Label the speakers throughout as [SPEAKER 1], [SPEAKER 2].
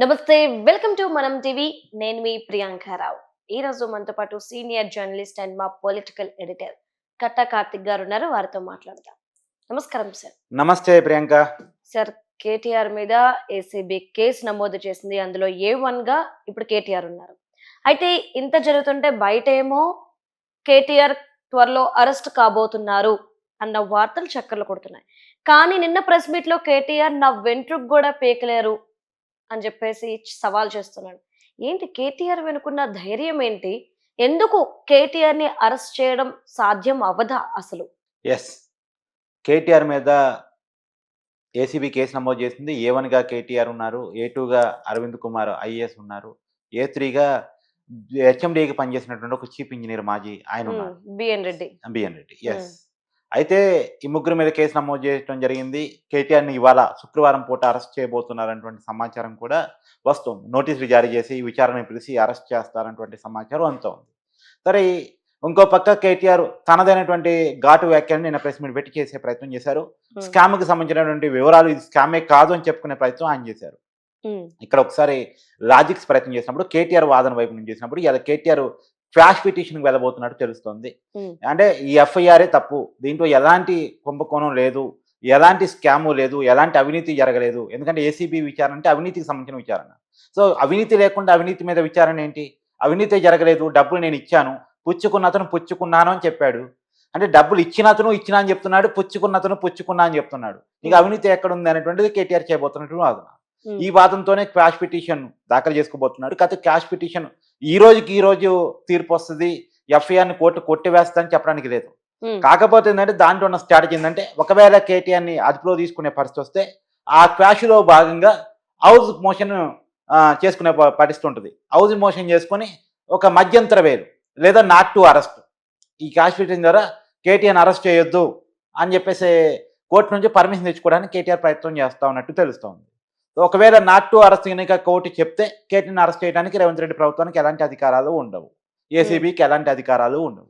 [SPEAKER 1] నమస్తే. Welcome to మనం TV. నేను మీ ప్రియాంకారావు. ఈ రోజు మనతో పాటు సీనియర్ జర్నలిస్ట్ అండ్ మా పొలిటికల్ ఎడిటర్ కట్టా కార్తిక్ గారు ఉన్నారు. వారితో మాట్లాడదాం. నమస్కారం సార్.
[SPEAKER 2] నమస్తే ప్రియాంక.
[SPEAKER 1] సార్, కేటీఆర్ మీద ఏసీబీ కేసు నమోదు చేసింది. అందులో A1 గా ఇప్పుడు కేటీఆర్ ఉన్నారు. అయితే ఇంత జరుగుతుంటే బయటేమో కేటీఆర్ త్వరలో అరెస్ట్ కాబోతున్నారు అన్న వార్తలు చక్కర్లు కొడుతున్నాయి. కానీ నిన్న ప్రెస్ మీట్ లో కేటీఆర్ నా వెంట్రుకు కూడా పీకలేరు అని చెప్పేసి సవాల్ చేస్తున్నాడు. ఏంటి కేటీఆర్ వెనుకున్న ధైర్యం ఏంటి? ఎందుకు కేటీఆర్ ని అరెస్ట్ చేయడం సాధ్యం అవ్వదా అసలు?
[SPEAKER 2] ఎస్. కేటీఆర్ మీద ఏసీబీ కేసు నమోదు చేసింది. A1గా కేటీఆర్ ఉన్నారు. A2గా అరవింద్ కుమార్ ఐఏఎస్ ఉన్నారు. A3గా హెచ్ఎండికి పనిచేసినటువంటి ఒక చీఫ్ ఇంజనీర్ మాజీ ఆయన ఉన్నారు,
[SPEAKER 1] BN Reddy.
[SPEAKER 2] BN Reddy. Yes. అయితే ఈ ముగ్గురు మీద కేసు నమోదు చేయడం జరిగింది. కేటీఆర్ని ఇవాళ శుక్రవారం పూట అరెస్ట్ చేయబోతున్నారన్నటువంటి సమాచారం కూడా వస్తుంది. నోటీసులు జారీ చేసి విచారణకు పిలిచి అరెస్ట్ చేస్తారన్నటువంటి సమాచారం అంతా ఉంది. సరే, ఇంకో పక్క కేటీఆర్ తనదైనటువంటి ఘాటు వ్యాఖ్యలను నిన్న ప్రెస్ మీట్ పెట్టి చేసే ప్రయత్నం చేశారు. స్కామ్కి సంబంధించినటువంటి వివరాలు ఇది స్కామే కాదు అని చెప్పుకునే ప్రయత్నం ఆయన చేశారు. ఇక్కడ ఒకసారి లాజిక్స్ ప్రయత్నం చేసినప్పుడు కేటీఆర్ వాదన వైపు నుంచి చేసినప్పుడు ఇలా కేటీఆర్ క్వాష్ పిటిషన్కి వెళ్ళబోతున్నట్టు తెలుస్తోంది. అంటే ఈ ఎఫ్ఐఆరే తప్పు, దీంట్లో ఎలాంటి కుంభకోణం లేదు, ఎలాంటి స్కాము లేదు, ఎలాంటి అవినీతి జరగలేదు. ఎందుకంటే ఏసీబీ విచారణ అంటే అవినీతికి సంబంధించిన విచారణ. సో అవినీతి లేకుండా అవినీతి మీద విచారణ ఏంటి? అవినీతి జరగలేదు, డబ్బులు నేను ఇచ్చాను, పుచ్చుకున్న అతను పుచ్చుకున్నాను అని చెప్పాడు. అంటే డబ్బులు ఇచ్చిన అతను ఇచ్చినా అని చెప్తున్నాడు, పుచ్చుకున్న అతను పుచ్చుకున్నా అని చెప్తున్నాడు. ఇక అవినీతి ఎక్కడుంది అనేటువంటిది కేటీఆర్ చేయబోతున్నట్టు వాదన. ఈ వాదనతోనే క్వాష్ పిటిషన్ దాఖలు చేసుకోబోతున్నాడు. కాకపోతే క్వాష్ పిటిషన్ ఈ రోజు తీర్పు వస్తుంది, ఎఫ్ఐఆర్ని కోర్టు కొట్టివేస్తుందని చెప్పడానికి లేదు. కాకపోతే ఏంటంటే దాంట్లో ఉన్న స్ట్రాటజీ ఏంటంటే ఒకవేళ కేటీఆర్ని అదుపులో తీసుకునే పరిస్థితి వస్తే ఆ క్వాష్లో భాగంగా హౌస్ మోషన్ చేసుకునే పరిస్థితి ఉంటుంది. హౌస్ మోషన్ చేసుకొని ఒక మధ్యంతర వేలు లేదా నాట్ టు అరెస్ట్, ఈ క్వాష్ పిటిషన్ ద్వారా కేటీఆర్ని అరెస్ట్ చేయొద్దు అని చెప్పేసి కోర్టు నుంచి పర్మిషన్ తెచ్చుకోవడానికి కేటీఆర్ ప్రయత్నం చేస్తా ఉన్నట్టు తెలుస్తోంది. ఒకవేళ నాట్ టు అరెస్ట్ కనుక కోర్టు చెప్తే కేటీఆర్ని అరెస్ట్ చేయడానికి రేవంత్ రెడ్డి ప్రభుత్వానికి ఎలాంటి అధికారాలు ఉండవు, ఏసీబీకి ఎలాంటి అధికారాలు ఉండవు.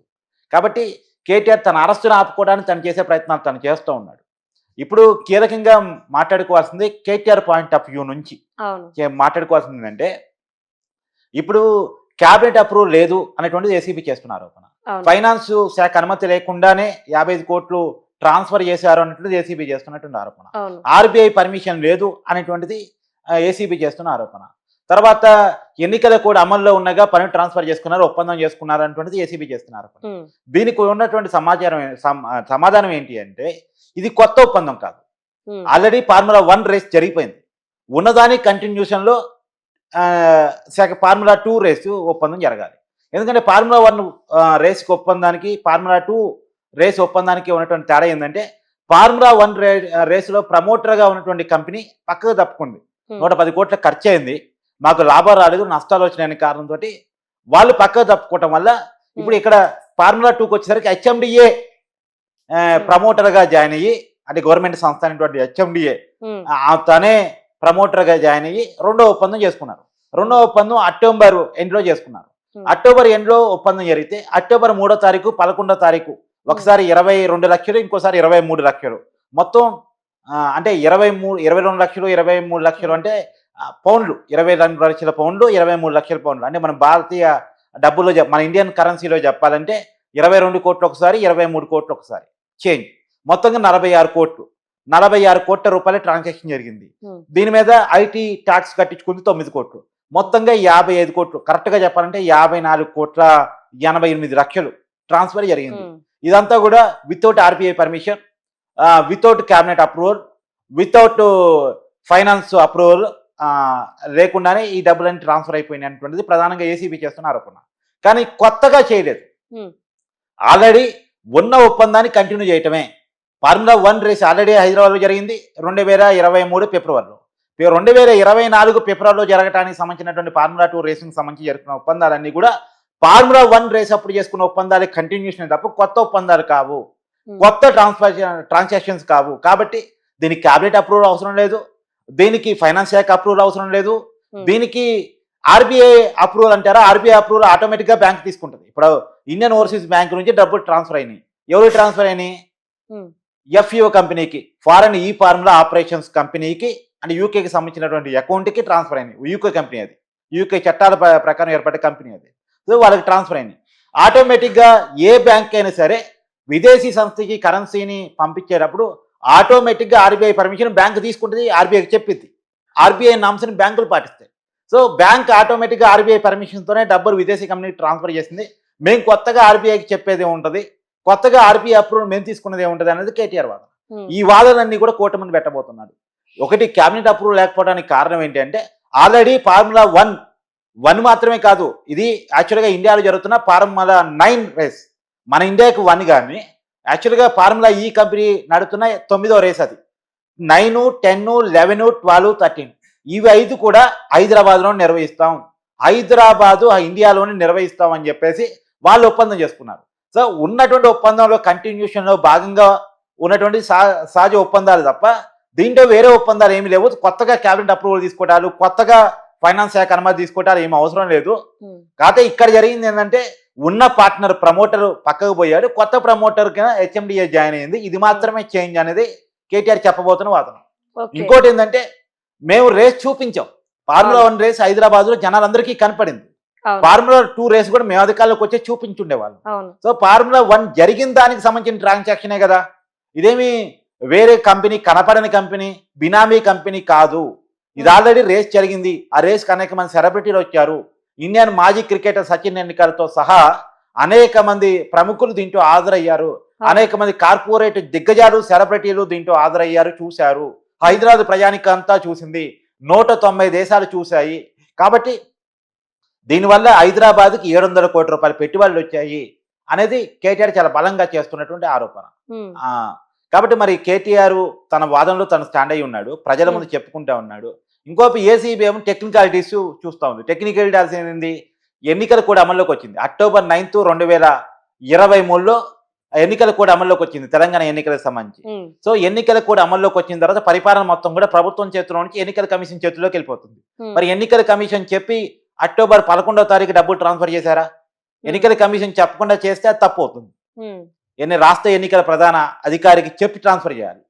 [SPEAKER 2] కాబట్టి కేటీఆర్ తన అరెస్టును ఆపుకోవడానికి తను చేసే ప్రయత్నాలు తను చేస్తూ ఉన్నాడు. ఇప్పుడు కీలకంగా మాట్లాడుకోవాల్సింది కేటీఆర్ పాయింట్ ఆఫ్ వ్యూ నుంచి మాట్లాడుకోవాల్సింది ఏంటంటే, ఇప్పుడు క్యాబినెట్ అప్రూవల్ లేదు అనేటువంటిది ఏసీబీ చేస్తున్న ఆరోపణ. ఫైనాన్స్ శాఖ అనుమతి లేకుండానే 55 కోట్లు ట్రాన్స్ఫర్ చేశారు అన్నట్టు ఏసీబీ చేస్తున్నటువంటి ఆరోపణ. ఆర్బీఐ పర్మిషన్ లేదు అనేటువంటిది ఏసీబీ చేస్తున్న ఆరోపణ. తర్వాత ఎన్నికల కోడ్ అమల్లో ఉండగా పని ట్రాన్స్ఫర్ చేసుకున్నారు, ఒప్పందం చేసుకున్నారు అనేటువంటిది ఏసీబీ చేస్తున్న ఆరోపణ. దీనికి ఉన్నటువంటి సమాధానం ఏంటి అంటే, ఇది కొత్త ఒప్పందం కాదు. ఆల్రెడీ ఫార్ములా 1 రేస్ జరిగిపోయింది. ఉన్నదాని కంటిన్యూషన్లో ఫార్ములా 2 రేసు ఒప్పందం జరగాలి. ఎందుకంటే ఫార్ములా 1 రేస్కి ఒప్పందానికి ఫార్ములా 2 రేస్ ఒప్పందానికి ఉన్నటువంటి తేడా ఏంటంటే, ఫార్ములా 1 రేసులో ప్రమోటర్గా ఉన్నటువంటి కంపెనీ పక్కకు తప్పుకుంది. 110 కోట్ల ఖర్చు అయింది, మాకు లాభాలు రాలేదు, నష్టాలు వచ్చినాయనే కారణంతో వాళ్ళు పక్కకు తప్పుకోవటం వల్ల ఇప్పుడు ఇక్కడ ఫార్ములా 2కి వచ్చేసరికి హెచ్ఎండిఏ ప్రమోటర్గా జాయిన్ అయ్యి, అంటే గవర్నమెంట్ సంస్థ అనేటువంటి హెచ్ఎండిఏ తనే ప్రమోటర్గా జాయిన్ అయ్యి రెండో ఒప్పందం చేసుకున్నారు. రెండో ఒప్పందం అక్టోబర్ ఎండ్లో చేసుకున్నారు. అక్టోబర్ ఎండ్లో ఒప్పందం జరిగితే అక్టోబర్ 3వ తారీఖు 11వ తారీఖు ఒకసారి 22 లక్షలు, ఇంకోసారి 23 లక్షలు, మొత్తం అంటే 22 లక్షలు 23 లక్షలు అంటే పౌండ్లు, 22 లక్షల పౌండ్లు 23 లక్షల పౌండ్లు. అంటే మన భారతీయ డబ్బుల్లో మన ఇండియన్ కరెన్సీలో చెప్పాలంటే 22 కోట్లు ఒకసారి, 23 కోట్లు ఒకసారి చేంజ్, మొత్తంగా 46 కోట్లు, 46 కోట్ల రూపాయల ట్రాన్సాక్షన్ జరిగింది. దీని మీద ఐటీ ట్యాక్స్ కట్టించుకుంది 9 కోట్లు, మొత్తంగా 55 కోట్లు, కరెక్ట్గా చెప్పాలంటే 54 కోట్ల 88 లక్షలు ట్రాన్స్ఫర్ జరిగింది. ఇదంతా కూడా without RBI permission, without cabinet approval, without finance approval లేకుండానే ఈ డబ్బులన్నీ ట్రాన్స్ఫర్ అయిపోయినాయి అనేటువంటిది ప్రధానంగా ఏసీబీ చేస్తున్న ఆరోపణ. కానీ కొత్తగా చేయలేదు, ఆల్రెడీ ఉన్న ఒప్పందాన్ని కంటిన్యూ చేయటమే. ఫార్ములా 1 రేస్ ఆల్రెడీ హైదరాబాద్లో జరిగింది 2023 ఫిబ్రవరిలో. 2024 ఫిబ్రవరిలో జరగడానికి సంబంధించినటువంటి ఫార్ములా 2 రేసింగ్ సంబంధించి జరుగుతున్న ఒప్పందాలన్నీ కూడా ఫార్ములా 1 రేస్ అప్పుడు చేసుకున్న ఒప్పందాలే కంటిన్యూషన్ తప్ప కొత్త ఒప్పందాలు కావు, కొత్త ట్రాన్సాక్షన్స్ కావు. కాబట్టి దీనికి క్యాబినెట్ అప్రూవల్ అవసరం లేదు, దీనికి ఫైనాన్స్ శాఖ అప్రూవల్ అవసరం లేదు, దీనికి ఆర్బీఐ అప్రూవల్ అంటారా, ఆర్బీఐ అప్రూవల్ ఆటోమేటిక్గా బ్యాంక్ తీసుకుంటుంది. ఇప్పుడు ఇండియన్ ఓవర్సీస్ బ్యాంక్ నుంచి డబ్బులు ట్రాన్స్ఫర్ అయినాయి, ఎవరు ట్రాన్స్ఫర్ అయినాయి? ఎఫ్ఈఓ కంపెనీకి, ఫారెన్ ఈ ఫార్ములా ఆపరేషన్స్ కంపెనీకి అంటే యూకేకి సంబంధించినటువంటి అకౌంట్కి ట్రాన్స్ఫర్ అయినాయి. యూకే కంపెనీ అది, యూకే చట్టాల ప్రకారం ఏర్పడే కంపెనీ అది. సో వాళ్ళకి ట్రాన్స్ఫర్ అయినాయి. ఆటోమేటిక్గా ఏ బ్యాంక్ అయినా సరే విదేశీ సంస్థకి కరెన్సీని పంపించేటప్పుడు ఆటోమేటిక్గా ఆర్బీఐ పర్మిషన్ బ్యాంక్ తీసుకుంటుంది, ఆర్బీఐకి చెప్పింది. ఆర్బీఐ నామ్స్ని బ్యాంకులు పాటిస్తాయి. సో బ్యాంక్ ఆటోమేటిక్గా ఆర్బీఐ పర్మిషన్తోనే డబ్బులు విదేశీ కంపెనీకి ట్రాన్స్ఫర్ చేసింది. మేము కొత్తగా ఆర్బీఐకి చెప్పేది ఉంటుంది, కొత్తగా ఆర్బీఐ అప్రూవల్ మేము తీసుకున్నది ఉంటుంది అనేది కేటీఆర్ వాదన. ఈ వాదనలన్నీ కూడా కూటమిని పెట్టబోతున్నాడు. ఒకటి, క్యాబినెట్ అప్రూవల్ లేకపోవడానికి కారణం ఏంటి అంటే ఆల్రెడీ ఫార్ములా 1 మాత్రమే కాదు, ఇది యాక్చువల్గా ఇండియాలో జరుగుతున్న ఫార్ములా 9 రేస్. మన ఇండియాకి 1 కానీ యాక్చువల్గా ఫార్ములా ఈ కంపెనీ నడుతున్న 9వ రేస్ అది. 9, 10, 11, 12, 13 ఇవి 5 కూడా హైదరాబాద్లో నిర్వహిస్తాం, హైదరాబాదు ఇండియాలోనే నిర్వహిస్తాం అని చెప్పేసి వాళ్ళు ఒప్పందం చేసుకున్నారు. సో ఉన్నటువంటి ఒప్పందంలో కంటిన్యూషన్లో భాగంగా ఉన్నటువంటి సహజ ఒప్పందాలు తప్ప దీంట్లో వేరే ఒప్పందాలు ఏమీ లేవు. కొత్తగా క్యాబినెట్ అప్రూవల్ తీసుకోవటాలు, కొత్తగా ఫైనాన్స్ శాఖ అనుమతి తీసుకోవటాలు ఏమి అవసరం లేదు. కాకపోతే ఇక్కడ జరిగింది ఏంటంటే ఉన్న పార్ట్నర్ ప్రమోటర్ పక్కకు పోయాడు, కొత్త ప్రమోటర్ కింద హెచ్ఎండిఏ జాయిన్ అయింది. ఇది మాత్రమే చేంజ్ అనేది కేటీఆర్ చెప్పబోతున్న వాదన. ఇంకోటి ఏంటంటే మేము రేస్ చూపించాం, ఫార్ములా 1 రేస్ హైదరాబాద్ లో జనాలందరికీ కనపడింది. ఫార్ములా 2 రేస్ కూడా మేము అధికారులకు వచ్చి చూపించుండేవాళ్ళు. సో ఫార్ములా 1 జరిగిన దానికి సంబంధించిన ట్రాన్సాక్షనే కదా, ఇదేమి వేరే కంపెనీ, కనపడని కంపెనీ, బినామీ కంపెనీ కాదు. ఇది ఆల్రెడీ రేస్ జరిగింది. ఆ రేస్కి అనేక మంది సెలబ్రిటీలు వచ్చారు. ఇండియన్ మాజీ క్రికెటర్ సచిన్ టెండూల్కర్తో సహా అనేక మంది ప్రముఖులు దీంట్లో హాజరయ్యారు. అనేక మంది కార్పొరేట్ దిగ్గజాలు, సెలబ్రిటీలు దీంట్లో హాజరయ్యారు, చూశారు. హైదరాబాద్ ప్రజానికం అంతా చూసింది, 190 దేశాలు చూశాయి. కాబట్టి దీనివల్ల హైదరాబాద్కి 700 కోట్ల రూపాయల పెట్టుబడులు వచ్చాయి అనేది కేటీఆర్ చాలా బలంగా చేస్తున్నటువంటి ఆరోపణ. కాబట్టి మరి కేటీఆర్ తన వాదనలో తను స్టాండ్ అయి ఉన్నాడు, ప్రజల ముందు చెప్పుకుంటా ఉన్నాడు. ఇంకోపి ఏసీబీ ఏమో టెక్నికాలిటీస్ చూస్తూ ఉంది. టెక్నికాలిటీస్ ఏంటి, ఎన్నికలు కూడా అమల్లోకి వచ్చింది. అక్టోబర్ 9, 2023లో ఎన్నికలు కూడా అమల్లోకి వచ్చింది, తెలంగాణ ఎన్నికలకు సంబంధించి. సో ఎన్నికలు కూడా అమల్లోకి వచ్చిన తర్వాత పరిపాలన మొత్తం కూడా ప్రభుత్వం చేతిలో నుంచి ఎన్నికల కమిషన్ చేతిలోకి వెళ్ళిపోతుంది. మరి ఎన్నికల కమిషన్ చెప్పి అక్టోబర్ 11వ తారీఖు డబ్బులు ట్రాన్స్ఫర్ చేశారా? ఎన్నికల కమిషన్ చెప్పకుండా చేస్తే అది తప్పు అవుతుంది. రాష్ట్ర ఎన్నికల ప్రధాన అధికారికి చెప్పి ట్రాన్స్ఫర్ చేయాలి.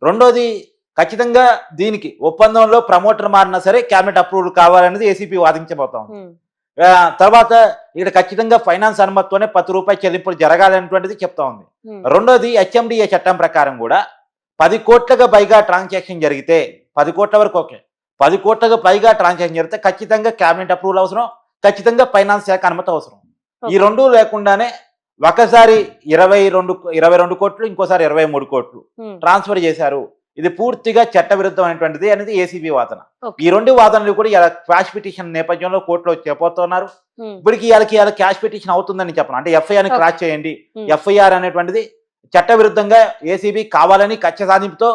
[SPEAKER 2] రెండోది, ఖచ్చితంగా దీనికి ఒప్పందంలో ప్రమోటర్ మారినా సరే క్యాబినెట్ అప్రూవల్ కావాలనేది ఏసీపీ వాదించబోతా ఉంది. తర్వాత ఇక్కడ ఖచ్చితంగా ఫైనాన్స్ అనుమతితోనే 10 రూపాయల చెల్లింపులు జరగాలనేటువంటిది చెప్తా ఉంది. రెండోది, హెచ్ఎండిఏ చట్టం ప్రకారం కూడా 10 కోట్లకు పైగా ట్రాన్సాక్షన్ జరిగితే, 10 కోట్ల వరకు ఓకే, 10 కోట్లకు పైగా ట్రాన్సాక్షన్ జరిగితే ఖచ్చితంగా క్యాబినెట్ అప్రూవల్ అవసరం, ఖచ్చితంగా ఫైనాన్స్ శాఖ అనుమతి అవసరం. ఈ రెండూ లేకుండానే ఒకసారి 22 కోట్లు, ఇంకోసారి 23 కోట్లు ట్రాన్స్ఫర్ చేశారు. ఇది పూర్తిగా చట్టవిరుద్ధం అనేటువంటిది అనేది ఏసీబీ వాదన. ఈ 2 వాదనలు కూడా ఇలా క్వాష్ పిటిషన్ నేపథ్యంలో కోర్టులో చెప్పబోతున్నారు. ఇప్పటికి ఇవాళ క్యాష్ పిటిషన్ అవుతుందని చెప్పను, అంటే ఎఫ్ఐఆర్ని క్రాష్ చేయండి. ఎఫ్ఐఆర్ అనేటువంటిది చట్టవిరుద్ధంగా ఏసీబీ కావాలని కక్ష సాధింపుతో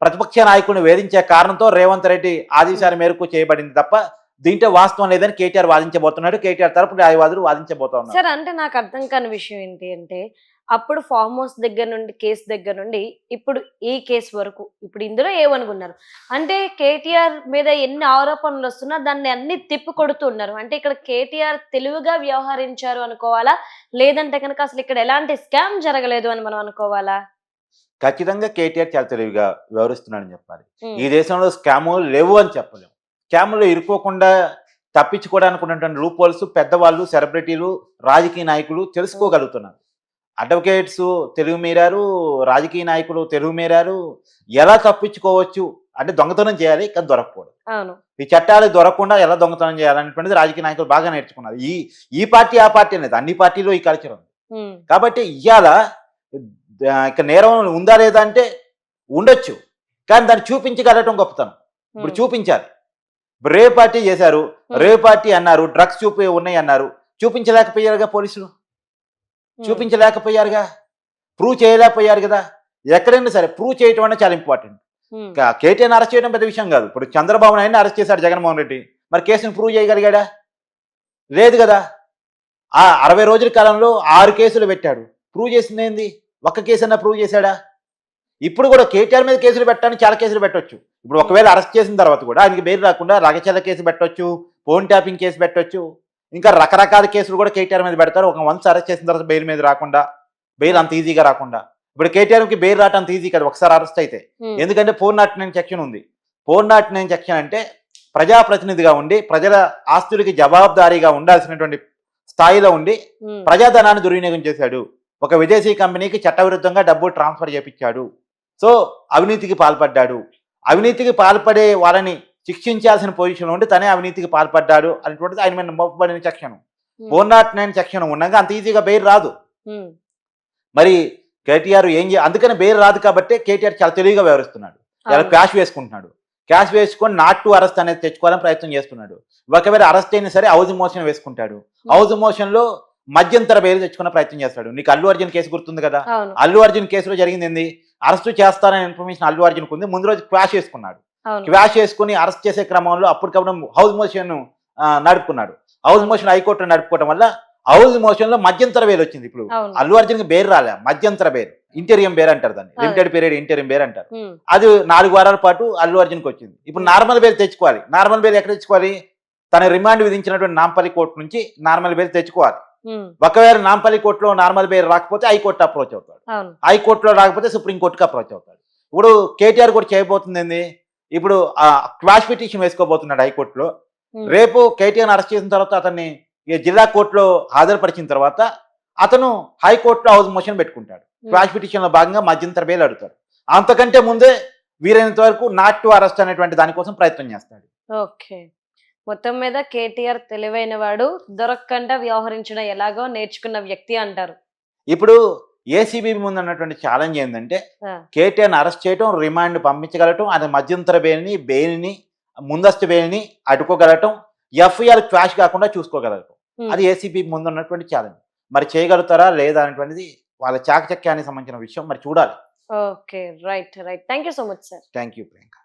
[SPEAKER 2] ప్రతిపక్ష నాయకుడిని వేధించే కారణంతో రేవంత్ రెడ్డి ఆదేశాల మేరకు చేయబడింది తప్ప దీంట్లో వాస్తవం లేదని కేటీఆర్ వాదించబోతున్నాడు. కేటీఆర్ తరపు న్యాయవాదులు వాదించబోతున్నారు.
[SPEAKER 1] సార్, అంటే నాకు అర్థం కాని విషయం ఏంటి అంటే, అప్పుడు ఫార్మ్ హౌస్ దగ్గర నుండి, కేసు దగ్గర నుండి ఇప్పుడు ఈ కేసు వరకు, ఇప్పుడు ఇందులో ఏమనుకున్నారు అంటే కేటీఆర్ మీద ఎన్ని ఆరోపణలు వస్తున్నా దాన్ని అన్ని తిప్పి కొడుతున్నారు. అంటే ఇక్కడ కేటీఆర్ తెలివిగా వ్యవహరించారు అనుకోవాలా, లేదంటే కనుక అసలు ఇక్కడ ఎలాంటి స్కామ్ జరగలేదు అని మనం అనుకోవాలా?
[SPEAKER 2] ఖచ్చితంగా కేటీఆర్ చాలా తెలివిగా వ్యవహరిస్తున్నాడని చెప్పాలి. ఈ దేశంలో స్కాములు లేవు అని చెప్పలేము. స్కాములు ఇరుక్కోకుండా తప్పించుకోవడానికి ఉన్నటువంటి లూప్ హోల్స్ పెద్దవాళ్ళు, సెలబ్రిటీలు, రాజకీయ నాయకులు తెలుసుకోగలుగుతున్నారు. అడ్వకేట్స్ తెలుగు మీరారు, రాజకీయ నాయకులు తెలుగు మీరారు. ఎలా తప్పించుకోవచ్చు అంటే దొంగతనం చేయాలి కానీ దొరకకూడదు. ఈ చట్టాలు దొరకకుండా ఎలా దొంగతనం చేయాలనేటువంటిది రాజకీయ నాయకులు బాగా నేర్చుకున్నారు. ఈ పార్టీ ఆ పార్టీ అనేది అన్ని పార్టీలో ఈ కల్చర్ ఉంది. కాబట్టి ఇవాళ ఇక నేరం ఉందా లేదా అంటే ఉండొచ్చు, కానీ దాన్ని చూపించగలగటం గొప్పతనం. ఇప్పుడు చూపించాలి. రే పార్టీ చేశారు, రే పార్టీ అన్నారు, డ్రగ్స్ ఉన్నాయి అన్నారు, చూపించలేకపోయారుగా పోలీసులు, చూపించలేకపోయారుగా, ప్రూవ్ చేయలేకపోయారు కదా. ఎక్కడైనా సరే ప్రూవ్ చేయటం అనేది చాలా ఇంపార్టెంట్. కేటీఆర్ అరెస్ట్ చేయడం పెద్ద విషయం కాదు. ఇప్పుడు చంద్రబాబు నాయుడు అరెస్ట్ చేశాడు జగన్మోహన్ రెడ్డి, మరి కేసును ప్రూవ్ చేయగలిగాడా? లేదు కదా. ఆ 60 రోజుల కాలంలో 6 కేసులు పెట్టాడు, ప్రూవ్ చేసింది ఏంది? ఒక్క కేసు అన్నా ప్రూవ్ చేశాడా? ఇప్పుడు కూడా కేటీఆర్ మీద కేసులు పెట్టడానికి చాలా కేసులు పెట్టవచ్చు. ఇప్పుడు ఒకవేళ అరెస్ట్ చేసిన తర్వాత కూడా ఆయనకి బెయిల్ రాకుండా రగచల్ల కేసు పెట్టవచ్చు, ఫోన్ ట్యాపింగ్ కేసు పెట్టవచ్చు, ఇంకా రకరకాల కేసులు కూడా కేటీఆర్ మీద పెడతారు. ఒక వన్స్ అరెస్ట్ చేసిన తర్వాత బెయిల్ మీద రాకుండా, బెయిల్ అంత ఈజీగా రాకుండా. ఇప్పుడు కేటీఆర్కి బెయిల్ రావడం అంత ఈజీ కదా ఒకసారి అరెస్ట్ అయితే, ఎందుకంటే 409 సెక్షన్ ఉంది. 409 సెక్షన్ అంటే ప్రజాప్రతినిధిగా ఉండి ప్రజల ఆస్తులకి జవాబుదారీగా ఉండాల్సినటువంటి స్థాయిలో ఉండి
[SPEAKER 1] ఉమ్,
[SPEAKER 2] ప్రజాధనాన్ని దుర్వినియోగం చేశాడు. ఒక విదేశీ కంపెనీకి చట్టవిరుద్ధంగా డబ్బులు ట్రాన్స్ఫర్ చేపించాడు. సో అవినీతికి పాల్పడ్డాడు. అవినీతికి పాల్పడే వాళ్ళని శిక్షించాల్సిన పొజిషన్ ఉండి తనే అవినీతికి పాల్పడ్డాడు అనేటువంటిది ఆయన మీద మోపబడిన సెక్షన్.
[SPEAKER 1] ఉమ్,
[SPEAKER 2] 409 సెక్షన్ ఉండగా అంత ఈజీగా బెయిల్ రాదు.
[SPEAKER 1] ఉమ్,
[SPEAKER 2] మరి కేటీఆర్ అందుకని బెయిల్ రాదు కాబట్టి కేటీఆర్ చాలా తెలివిగా వ్యవహరిస్తున్నాడు. ఇలా
[SPEAKER 1] అవును.
[SPEAKER 2] క్యాష్ వేసుకుంటున్నాడు. క్యాష్ వేసుకొని నాట్ టు అరెస్ట్ అనేది తెచ్చుకోవాలని ప్రయత్నం చేస్తున్నాడు. ఒకవేళ అరెస్ట్ అయినా సరే హౌస్ మోషన్ వేసుకుంటాడు. హౌస్ మోషన్ లో మధ్యంతర బెయిల్ తెచ్చుకునే ప్రయత్నం చేస్తాడు. నీకు అల్లు అర్జున్ కేసు గుర్తుంది కదా.
[SPEAKER 1] అవును.
[SPEAKER 2] అల్లు అర్జున్ కేసులో జరిగింది ఏంది, అరెస్ట్ చేస్తారనే ఇన్ఫర్మేషన్ అల్లు అర్జున్కి ఉంది. ముందు రోజు క్వాష్ వేసుకున్నాడు.
[SPEAKER 1] అవును.
[SPEAKER 2] క్వాష్ వేసుకుని అరెస్ట్ చేసే క్రమంలో అప్పటికప్పుడు హౌస్ మోషన్ నడుపుకున్నాడు. హౌస్ మోషన్ హైకోర్టు నడుపుకోవడం వల్ల హౌస్ మోషన్ లో మధ్యంతర బెయిల్ వచ్చింది. ఇప్పుడు
[SPEAKER 1] అవును.
[SPEAKER 2] అల్లు అర్జున్కి బెయిల్ రాలే, మధ్యంతర బెయిల్, ఇంటీరియం బెయిల్ అంటారు దాన్ని, లిమిటెడ్ పీరియడ్ ఇంటీరియం బెయిల్ అంటారు.
[SPEAKER 1] ఉమ్,
[SPEAKER 2] అది 4 వారాల పాటు అల్లు అర్జున్కి వచ్చింది. ఇప్పుడు నార్మల్ బెయిల్ తెచ్చుకోవాలి. నార్మల్ బెయిల్ ఎక్కడ తెచ్చుకోవాలి, తన రిమాండ్ విధించినటువంటి నాంపల్లి కోర్టు నుంచి నార్మల్ బెయిల్ తెచ్చుకోవాలి.
[SPEAKER 1] ఉమ్,
[SPEAKER 2] ఒకవేళ నాంపల్లి కోర్టులో నార్మల్ బెయిల్ రాకపోతే హైకోర్టు అప్రోచ్ అవుతాడు.
[SPEAKER 1] అవును.
[SPEAKER 2] హైకోర్టులో రాకపోతే సుప్రీంకోర్టుకి అప్రోచ్ అవుతాడు. ఇప్పుడు కేటీఆర్ కూడా చేయబోతుంది ఏంది, ఇప్పుడు క్వాష్ పిటిషన్ వేసుకోబోతున్నాడు హైకోర్టులో.
[SPEAKER 1] ఉమ్,
[SPEAKER 2] రేపు కేటీఆర్ అరెస్ట్ చేసిన తర్వాత అతన్ని ఈ జిల్లా కోర్టులో హాజరుపరిచిన తర్వాత అతను హైకోర్టులో హౌస్ మోషన్ పెట్టుకుంటాడు. క్వాష్ పిటిషన్ లో భాగంగా మధ్యంతర బెయిల్ అడుగుతాడు. అంతకంటే ముందే వీలైనంత వరకు నాట్ టు అరెస్ట్ అనేటువంటి దానికోసం ప్రయత్నం చేస్తాడు.
[SPEAKER 1] ఓకే. మొత్తం మీద కేటీఆర్ తెలివైన వాడు, దొరకకుండా వ్యవహరించడం ఎలాగో నేర్చుకున్న వ్యక్తి అంటారు.
[SPEAKER 2] ఇప్పుడు ఏసీబీ ముందు ఉన్నటువంటి ఛాలెంజ్ ఏంటంటే
[SPEAKER 1] ఆ,
[SPEAKER 2] కేటీఆర్ని అరెస్ట్ చేయటం, రిమాండ్ పంపించగలటం, అది మధ్యంతర బెయిల్ని ముందస్తు బెయిల్ని అడ్డుకోగలటం, ఎఫ్ఐఆర్ క్వాష్ కాకుండా చూసుకోగలగటం.
[SPEAKER 1] ఉమ్,
[SPEAKER 2] అది ఏసీబీ ముందు ఉన్నటువంటి ఛాలెంజ్. మరి చేయగలుగుతారా లేదా అనేటువంటిది వాళ్ళ చాకచక్యానికి సంబంధించిన విషయం, మరి చూడాలి.
[SPEAKER 1] Okay. Right. Right. Thank you so much sir.
[SPEAKER 2] Thank you Priyanka.